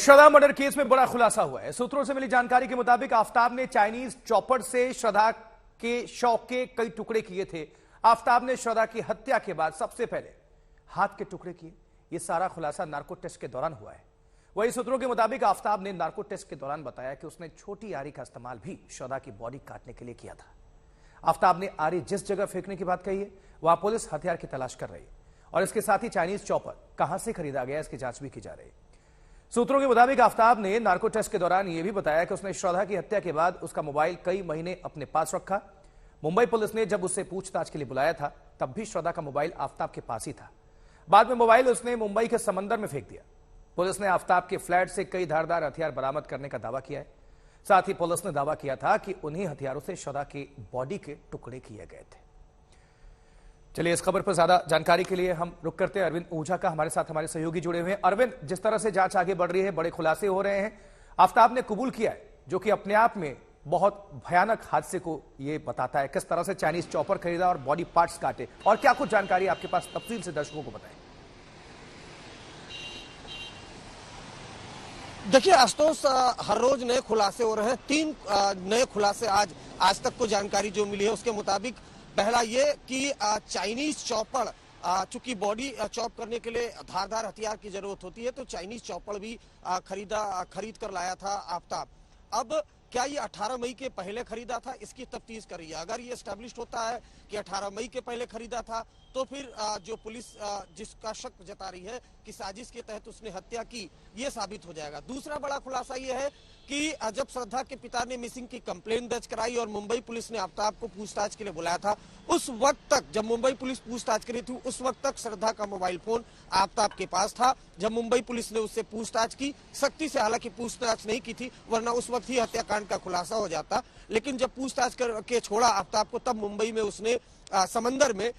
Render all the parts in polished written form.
श्रद्धा murder case में बड़ा खुलासा हुआ है। सूत्रों से मिली जानकारी के मुताबिक आफताब ने चाइनीज चॉपर से श्रद्धा के शव के कई टुकड़े किए थे। आफताब ने श्रद्धा की हत्या के बाद सबसे पहले हाथ के टुकड़े किए। यह सारा खुलासा नार्को टेस्ट के दौरान हुआ है। वही सूत्रों के मुताबिक आफताब ने नार्को टेस्ट के दौरान बताया कि उसने छोटी आरी का इस्तेमाल भी श्रद्धा की बॉडी काटने के लिए किया था। आफताब ने आरी जिस जगह फेंकने की बात कही है वहां पुलिस हथियार की तलाश कर रही है और इसके साथ ही चाइनीज चॉपर कहां से खरीदा गया इसकी जांच भी की जा रही है। सूत्रों के मुताबिक आफताब ने नार्को टेस्ट के दौरान यह भी बताया कि उसने श्रद्धा की हत्या के बाद उसका मोबाइल कई महीने अपने पास रखा। मुंबई पुलिस ने जब उसे पूछताछ के लिए बुलाया था तब भी श्रद्धा का मोबाइल आफताब के पास ही था। बाद में मोबाइल उसने मुंबई के समंदर में फेंक दिया। पुलिस ने आफताब के फ्लैट से कई धारदार हथियार बरामद करने का दावा किया है। साथ ही पुलिस ने दावा किया था कि उन्हीं हथियारों से श्रद्धा की बॉडी के टुकड़े किए गए थे। चलिए, इस खबर पर ज्यादा जानकारी के लिए हम रुक करते हैं अरविंद ऊंझा का। हमारे साथ हमारे सहयोगी जुड़े हुए हैं। अरविंद, जिस तरह से जांच आगे बढ़ रही है, बड़े खुलासे हो रहे हैं। आफताब ने कबूल किया है, जो कि अपने आप में बहुत भयानक हादसे को ये बताता है। किस तरह से चाइनीज चॉपर खरीदा और बॉडी पार्ट्स काटे, और क्या कुछ जानकारी आपके पास तफसील से दर्शकों को बताएं। देखिए आशुतोष, हर रोज नए खुलासे हो रहे हैं। 3 नए खुलासे आज तक को जानकारी जो मिली है उसके मुताबिक पहला ये कि चाइनीज चॉपर, चूंकि बॉडी चॉप करने के लिए धारदार हथियार की जरूरत होती है, तो चाइनीज चॉपर भी खरीद कर लाया था आफताब। अब क्या ये 18 मई के पहले खरीदा था, इसकी तफ्तीश कर रही है। अगर ये एस्टैब्लिश्ड होता है कि 18 मई के पहले खरीदा था तो फिर जो पुलिस जिसका शक जता रही है कि साजिश के तहत उसने हत्या की, ये साबित हो जाएगा। दूसरा बड़ा खुलासा ये है कि जब श्रद्धा के पिता ने मिसिंग की कंप्लेन दर्ज कराई और मुंबई पुलिस ने आफताब को पूछताछ के लिए बुलाया था, उस वक्त तक जब मुंबई पुलिस पूछताछ करी थी उस वक्त तक श्रद्धा का मोबाइल फोन आफताब के पास था। जब मुंबई पुलिस ने उससे पूछताछ की, सख्ती से हालांकि पूछताछ नहीं की थी, वरना उस वक्त ही हत्याकांड का खुलासा हो जाता। लेकिन जब पूछताछ करके छोड़ा आफताब को, तब मुंबई में उसने समंदर में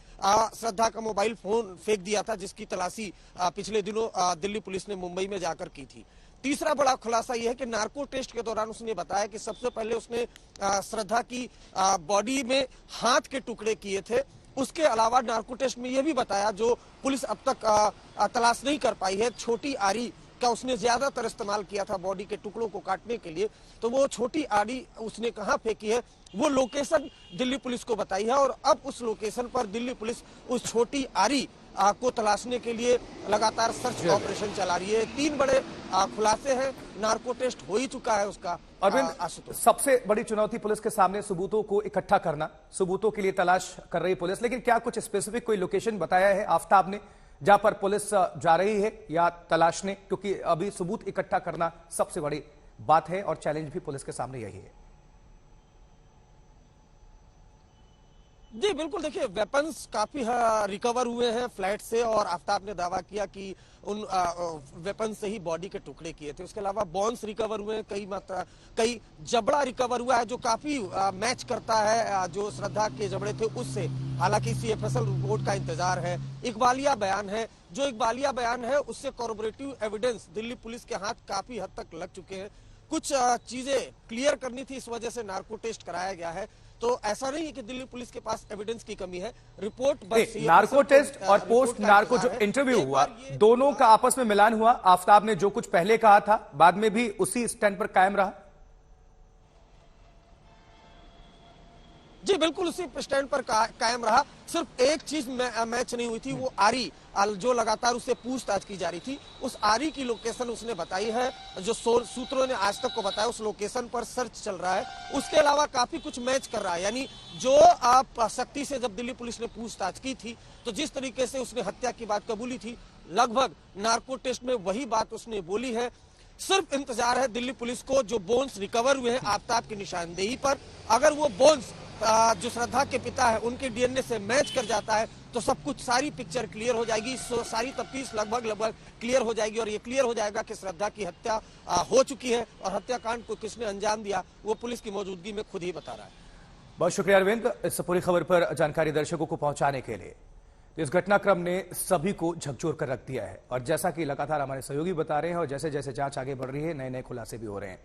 श्रद्धा का मोबाइल फोन फेंक दिया था, जिसकी तलाशी पिछले दिनों दिल्ली पुलिस ने मुंबई में जाकर की थी। तीसरा बड़ा खुलासा यह है कि नार्को टेस्ट के दौरान उसने बताया कि सबसे पहले उसने श्रद्धा की बॉडी में हाथ के टुकड़े किए थे। उसके अलावा नार्को टेस्ट में यह भी बताया, जो पुलिस अब तक तलाश नहीं कर पाई है, छोटी आरी का उसने ज्यादातर इस्तेमाल किया था बॉडी के टुकड़ों को काटने के लिए। तो वो छोटी आरी उसने कहाँ फेंकी है, वो लोकेशन दिल्ली पुलिस को बताई है और अब उस लोकेशन पर दिल्ली पुलिस उस छोटी आरी को तलाशने के लिए लगातार सर्च ऑपरेशन चला रही है। 3 बड़े खुलासे हैं। नार्को टेस्ट हो ही चुका है उसका। अरविंद, सबसे बड़ी चुनौती पुलिस के सामने सबूतों को इकट्ठा करना, सबूतों के लिए तलाश कर रही पुलिस। लेकिन क्या कुछ स्पेसिफिक कोई लोकेशन बताया है आफताब ने जहां पर पुलिस जा रही है या तलाशने? क्योंकि अभी सबूत इकट्ठा करना सबसे बड़ी बात है और चैलेंज भी पुलिस के सामने यही है। जी बिल्कुल, देखिए वेपन्स काफी रिकवर हुए हैं फ्लैट से और आफताब ने दावा किया कि उन वेपन से ही बॉडी के टुकड़े किए थे। उसके अलावा बॉन्स रिकवर हुए हैं, कई जबड़ा रिकवर हुआ है जो काफी मैच करता है जो श्रद्धा के जबड़े थे उससे। हालांकि CFSL रिपोर्ट का इंतजार है। इकबालिया बयान है, जो इकबालिया बयान है उससे कॉर्पोरेटिव एविडेंस दिल्ली पुलिस के हाथ काफी हद तक लग चुके हैं। कुछ चीजें क्लियर करनी थी, इस वजह से नार्को टेस्ट कराया गया है। तो ऐसा नहीं है कि दिल्ली पुलिस के पास एविडेंस की कमी है। रिपोर्ट बस नार्को टेस्ट और पोस्ट नार्को जो इंटरव्यू हुआ, दोनों का आपस में मिलान हुआ। आफताब ने जो कुछ पहले कहा था बाद में भी उसी स्टैंड पर कायम रहा। जी बिल्कुल, उसी स्टैंड पर कायम रहा। सिर्फ एक चीज मैच नहीं हुई थी, वो आरी जो लगातार उससे पूछताछ की जा रही थी, उस आरी की लोकेशन उसने बताई है। जो सूत्रों ने आज तक को बताया, उस लोकेशन पर सर्च चल रहा है। उसके अलावा काफी कुछ मैच कर रहा है। यानी जो आप सख्ती से जब दिल्ली पुलिस ने पूछताछ की थी तो जिस तरीके से उसने हत्या की बात कबूली थी, लगभग नार्को टेस्ट में वही बात उसने बोली है। सिर्फ इंतजार है दिल्ली पुलिस को जो बोन्स रिकवर हुए हैं आफताब की निशानदेही पर। अगर वो बोन्स जो श्रद्धा के पिता है उनके DNA से मैच कर जाता है तो सब कुछ, सारी पिक्चर क्लियर हो जाएगी। सारी तफ्तीश लगभग क्लियर हो जाएगी और ये क्लियर हो जाएगा कि श्रद्धा की हत्या हो चुकी है और हत्याकांड को किसने अंजाम दिया वो पुलिस की मौजूदगी में खुद ही बता रहा है। बहुत शुक्रिया अरविंद, इस पूरी खबर पर जानकारी दर्शकों को पहुंचाने के लिए। इस घटनाक्रम ने सभी को झकझोर कर रख दिया है और जैसा कि लगातार हमारे सहयोगी बता रहे हैं और जैसे जैसे जांच आगे बढ़ रही है, नए नए खुलासे भी हो रहे हैं।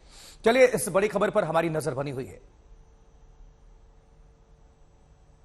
चलिए, इस बड़ी खबर पर हमारी नजर बनी हुई है।